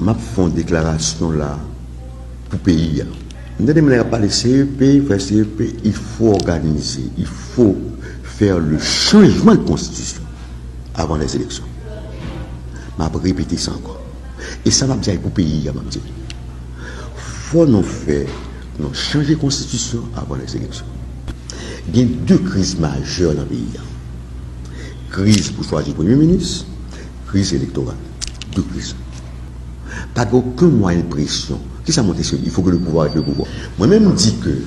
m'a fait une déclaration là pour le pays. Nous avons parlé CEP, faire CEP, il faut organiser, il faut faire le changement de constitution avant les élections. Je vais répéter ça encore. Et ça m'a dit pour le pays, il faut nous faire, nous changer de constitution avant les élections. Il y a deux crises majeures dans le pays. Crise pour choisir le Premier ministre, crise électorale. Deux crises. Pas aucun moyen de pression. Qui ça monte sur il faut que le pouvoir ait le pouvoir. Moi-même dis que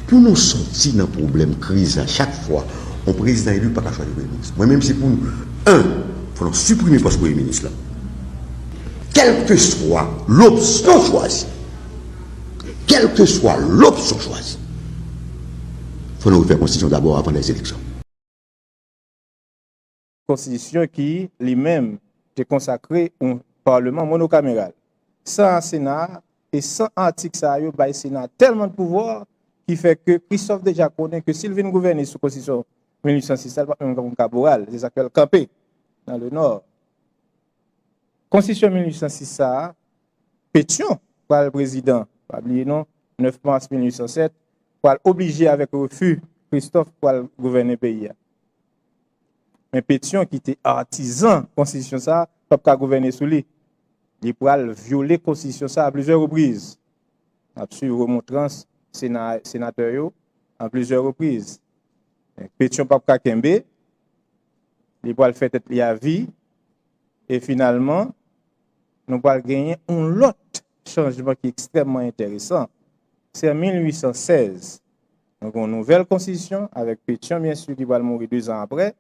pour nous sortir d'un problème crise à chaque fois, un président élu pas qu'à choisir le Premier ministre. Moi-même c'est pour nous, il faut supprimer le Premier ministre là. Quelle que soit l'option choisie, quelle que soit l'option choisie, il faut nous refaire la Constitution d'abord avant les élections. Constitution qui lui-même est consacrée au Parlement monocaméral. Sans Sénat et sans article, ça a Sénat tellement de pouvoir qui fait que Christophe déjà connaît que s'il vient gouverner sous Constitution 1806, ça va même comme caporal, c'est ça qu'elle campé dans le Nord. Constitution 1806, ça, Pétion, par le président, pas oublier non, 9 mars 1807, pour obligé avec refus Christophe pour gouverner le pays. Mais Pétion qui était artisan de la Constitution, ça, pas gouverner sous lui. Il pourrait violer la Constitution ça à plusieurs reprises. Absolument remontrance sénateur à plusieurs reprises. Pétion pas Kembe, il pourrait faire tête à vie. Et finalement, nous allons gagner un autre changement qui est extrêmement intéressant. C'est en 1816. Donc, une nouvelle constitution avec Pétion, bien sûr, qui va mourir 2 ans après.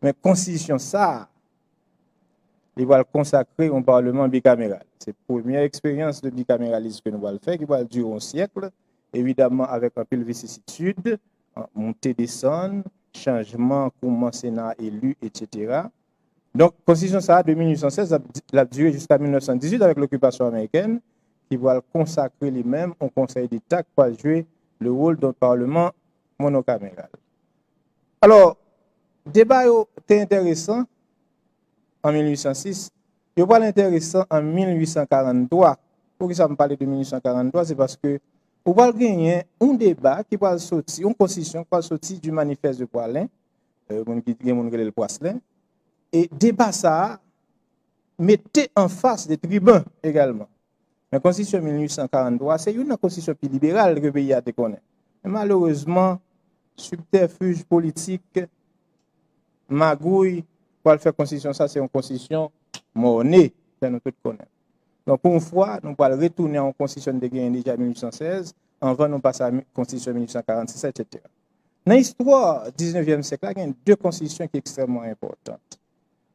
Mais constitution, ça, il va le consacrer au Parlement bicaméral. C'est la première expérience de bicaméralisme que nous allons faire, qui va durer un siècle, évidemment avec un peu de vicissitude, montée descendre, changement, comment Sénat élu, etc. Donc, constitution ça de 1816 a duré jusqu'à 1918 avec l'occupation américaine, qui va le consacrer lui-même au Conseil d'État qui va jouer le rôle d'un Parlement monocaméral. Alors, débat était intéressant en 1806. Il pas intéressant en 1843. Pourquoi ça me parle de 1843? C'est parce que on va gagner un débat qui va sortir, une constitution qui va sortir du manifeste de Poilin, le Poisselin, et débat ça mettait en face des tribuns également. La constitution 1843, c'est une constitution plus libérale que le pays a connaît. Malheureusement, subterfuge politique, magouille, pour faire constitution, ça c'est une constitution monnaie, que nous tous connaissons. Donc pour une fois, nous allons retourner en constitution de guerre déjà 1816, avant nous passer à la constitution 1846, etc. Dans l'histoire du 19e siècle, il y a 2 constitutions qui sont extrêmement importantes.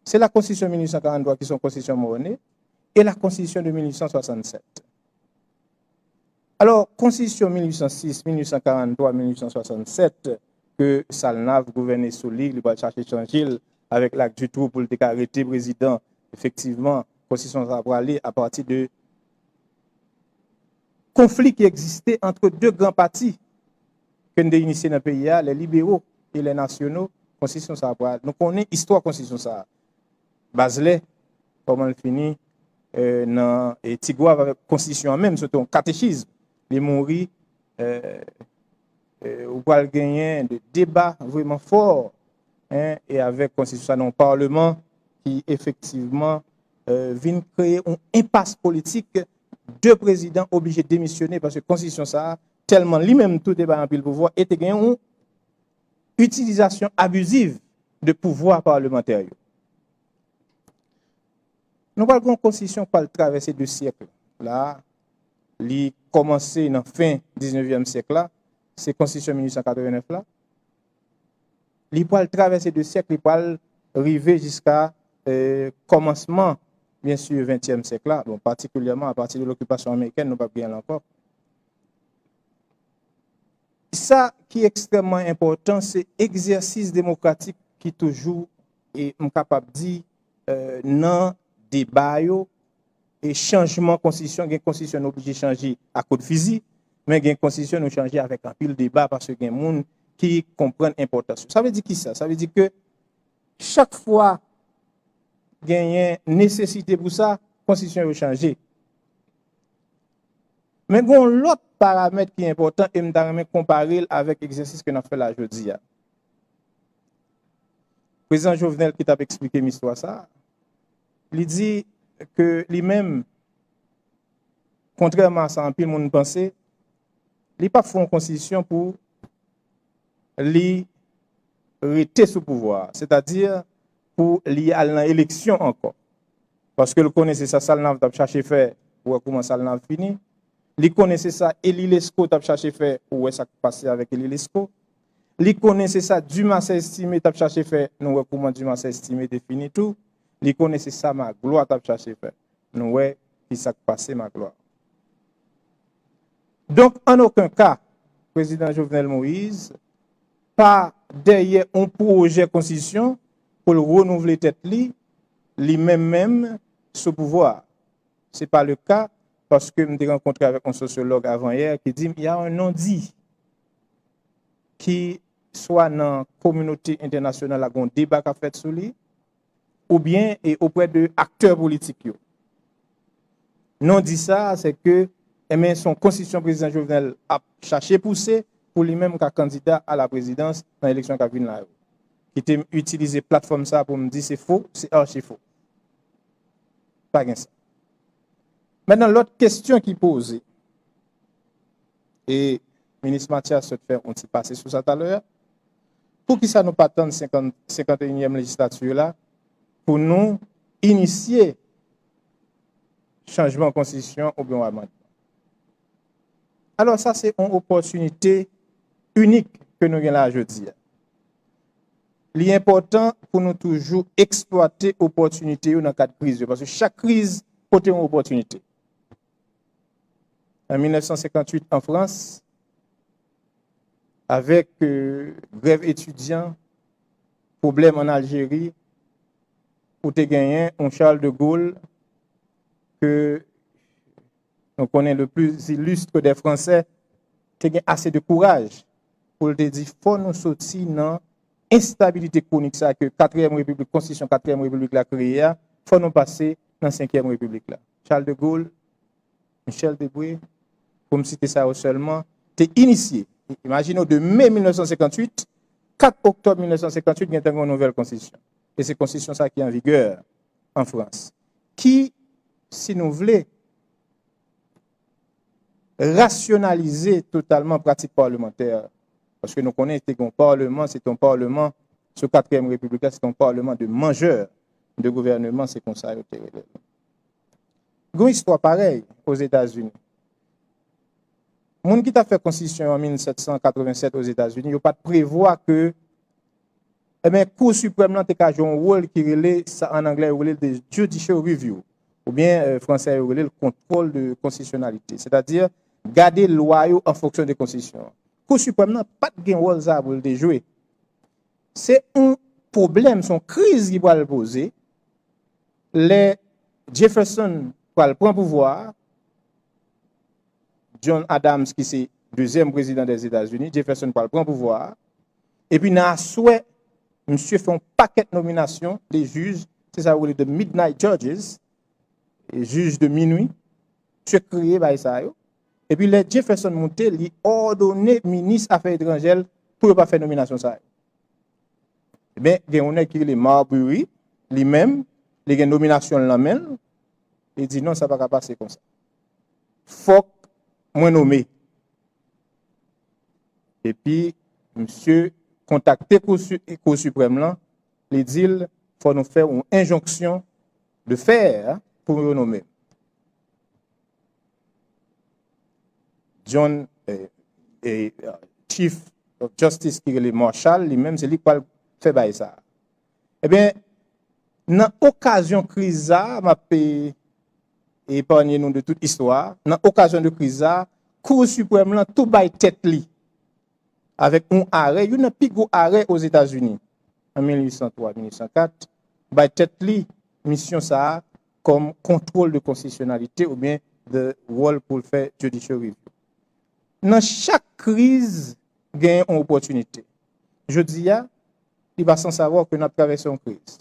C'est la constitution 1843 qui est une constitution monnaie et la constitution de 1867. Alors, constitution 1806, 1843, 1867, que Salnave gouvernait sous l'île, il va chercher changer avec l'acte du trou pour le arrêter président. Effectivement, constitution va aller à partir de conflits qui existaient entre 2 grands partis que nous avons initiés dans le pays, les libéraux et les nationaux. Constitution ça va. Donc, on est histoire constitution ça. Baselet, comment elle finit, et Tigouave avec la constitution même, c'est un catéchisme. Les mourir, on va gagner des débats vraiment forts, hein, et avec la constitution dans le Parlement qui effectivement vient créer une impasse politique. 2 présidents obligés de démissionner parce que la constitution ça tellement lui-même tout débat en pile pouvoir et gagné une utilisation abusive de pouvoir parlementaire. Nous avons une constitution qui va traverser 2 siècles. Là, il a commencé dans la fin du 19e siècle, là, c'est la constitution 1889. Là. Il va traverser 2 siècles, il va arriver jusqu'à commencement, bien sûr, 20e siècle, là, bon, particulièrement à partir de l'occupation américaine, nous ne pouvons pas bien encore. Ça qui est extrêmement important, c'est l'exercice démocratique qui toujours est capable de dire non débat et changement de constitution. Il y a une constitution obligée de changer à cause de physique, mais il y a une constitution qui changer avec un pile débat parce qu'il y a des gens qui comprennent l'importance. Ça veut dire qui ça? Ça veut dire que chaque fois qu'il y a une nécessité pour ça, constitution a changé. Mais bon, l'autre paramètre qui est important, et je vais comparer avec l'exercice que nous avons fait là aujourd'hui. Le président Jovenel qui t'a expliqué l'histoire ça, il dit que lui-même, contrairement à ça, en pile monde pensait, il n'a pas fait une constitution pour lui rester sous pouvoir, c'est-à-dire pour lui aller dans l'élection encore. Parce que le connaissait ça, ça n'a pas cherché faire pour comment ça n'a fini. Il connaissait ça, Eli Lescaut t'a cherché faire où est-ce qui passé avec Eli Lescaut. Il connaissait ça, Dumas s'est estimé t'a cherché faire nous comment Dumas s'est estimé défini tout. Il connaissait ça, ma gloire t'a cherché faire nous ouais qui s'est passé ma gloire. Donc en aucun cas, président Jovenel Moïse pas derrière un projet de constitution pour le renouveler tête lui-même sous pouvoir. Ce n'est pas le cas parce que je me suis rencontré avec un sociologue avant-hier qui dit qu'il y a un non-dit qui soit dans la communauté internationale a un débat qu'a fait sur lui ou bien et auprès de acteurs politiques. Non dit ça, c'est que son constitution président Jovenel a cherché pousser pour lui-même comme candidat à la présidence dans l'élection qui vient là. Qui a utilisé plateforme ça pour me dire c'est faux, c'est archi faux. Pas bien ça. Maintenant, l'autre question qui pose, et le ministre Mathias se fait un petit passé sur ça tout à l'heure, pour qui ça nous pas attendre 51e législature là, pour nous initier changement de constitution ou bien amendement. Alors ça, c'est une opportunité unique que nous avons là aujourd'hui. L'important pour nous toujours exploiter l'opportunité dans le cas de crise, parce que chaque crise porte une opportunité. En 1958 en France, avec grève étudiant, problème en Algérie, où tu as gagné un Charles de Gaulle que on connaît le plus illustre des Français, tu as assez de courage pour te dire faut nous sortir dans instabilité chronique ça que 4e République, Constitution 4e République l'a créée, faut nous passer dans 5e République là. Charles de Gaulle, Michel Debré, pour me citer ça seulement, t'es initié. Imaginons de mai 1958, 4 octobre 1958, il y a une nouvelle constitution. Et c'est la constitution ça qui est en vigueur en France. Qui, si nous voulons, rationaliser totalement la pratique parlementaire. Parce que nous connaissons que Parlement, c'est un Parlement, ce 4e République, c'est un Parlement de mangeurs de gouvernement, c'est comme ça. Il y a une histoire pareille aux États-Unis. Les gens qui ont fait la Constitution en 1787 aux États-Unis, ils n'ont pas prévoir que la Cour suprême a joué un rôle qui relève, en anglais, de judicial review, ou bien français, le contrôle de constitutionnalité, c'est-à-dire garder le loyau en fonction des constitutions. La Cour suprême n'a pas de rôle de jouer. C'est un problème, son crise qui va le poser. Les Jefferson va le prendre pouvoir. John Adams, qui est deuxième président des États-Unis, Jefferson va le prendre pouvoir. Et puis, dans souhait, monsieur fait un paquet de nominations des juges, c'est ça, de midnight judges, les juges de minuit, monsieur créé par ça. Et puis, les Jefferson monté, lui ordonné ministre affaires étrangères pour ne pas faire nomination ça. Eh bien, il y a un qui est Marbury, lui-même, il y a une nomination là-même, il dit non, ça ne va pas passer comme ça. Faut moi nommé. Et puis, monsieur contacté Cour suprême là, il dit il faut nous faire une injonction de faire pour nous nommer. John Chief of Justice qui est le Marshall, lui-même, c'est lui qui va faire ça. Eh bien, dans l'occasion de crise, m'a épargné nous de toute histoire. Dans l'occasion de crise, Cour suprême là tout bail tête li avec un arrêt, il y a un plus gros arrêt aux États-Unis en 1803-1804, bail tête li mission ça comme contrôle de constitutionnalité ou bien de rôle pour le faire judicial review. Dans chaque crise, il y a une opportunité. Je dis, il va sans savoir que nous avons traversé une crise.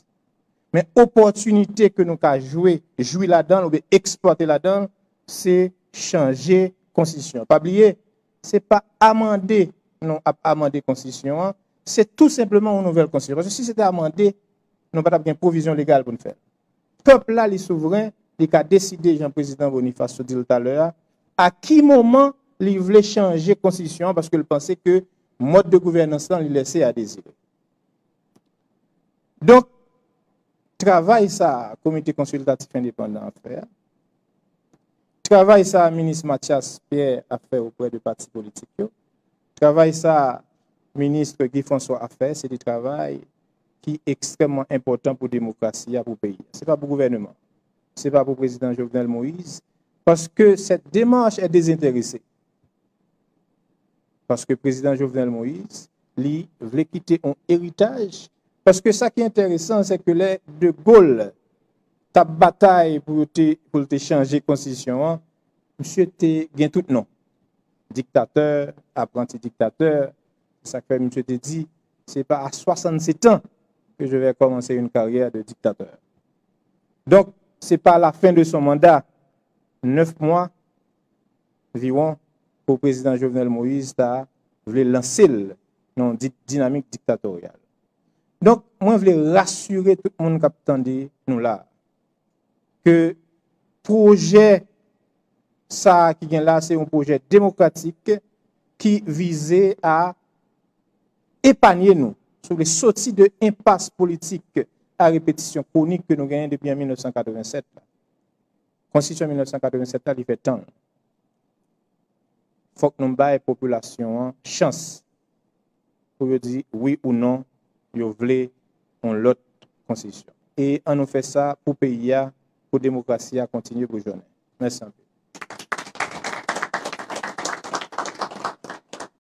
Mais opportunité que nous avons jouer là-dedans, ou bien exploiter là-dedans, c'est changer constitution. Pas oublier, c'est pas amender, non, amender constitution, c'est tout simplement une nouvelle constitution. Parce que si c'était amendé, nous n'avons pas de provision légale pour nous faire. Le peuple là, les souverains, il a décidé, Jean-Président Boniface dit tout à l'heure, à qui moment il voulait changer la constitution parce qu'il pensait que le mode de gouvernance là, il laissait à désirer. Donc, travail ça, comité consultatif indépendant à faire. Travail ça, ministre Mathias Pierre a fait auprès de partis politiques. Travail ça, ministre Guy François a fait, c'est du travail qui est extrêmement important pour la démocratie, pour le pays. Ce n'est pas pour le gouvernement, ce n'est pas pour le président Jovenel Moïse, parce que cette démarche est désintéressée. Parce que le président Jovenel Moïse, lui, voulait quitter un héritage. Parce que ça qui est intéressant, c'est que les de Gaulle, ta bataille pour te changer la constitution, monsieur te gagne tout nom. Dictateur, apprenti dictateur, ça fait monsieur te dit, c'est pas à 67 ans que je vais commencer une carrière de dictateur. Donc, c'est pas à la fin de son mandat, 9 mois environ, pour le président Jovenel Moïse, voulait lancer une dynamique dictatoriale. Donc, moi, je voulais rassurer tout le monde qui attendait nous là, que projet ça qui vient là, c'est un projet démocratique qui visait à épargner nous sur les sorties de impasse politique à répétition chronique que nous gagnons depuis 1987. La Constitution 1987, il fait temps. Il faut que nous baillons la population chance pour dire oui ou non, vous voulez l'autre constitution. Et on nous fait ça pour pays, pour la démocratie à continuer pour journée. Merci.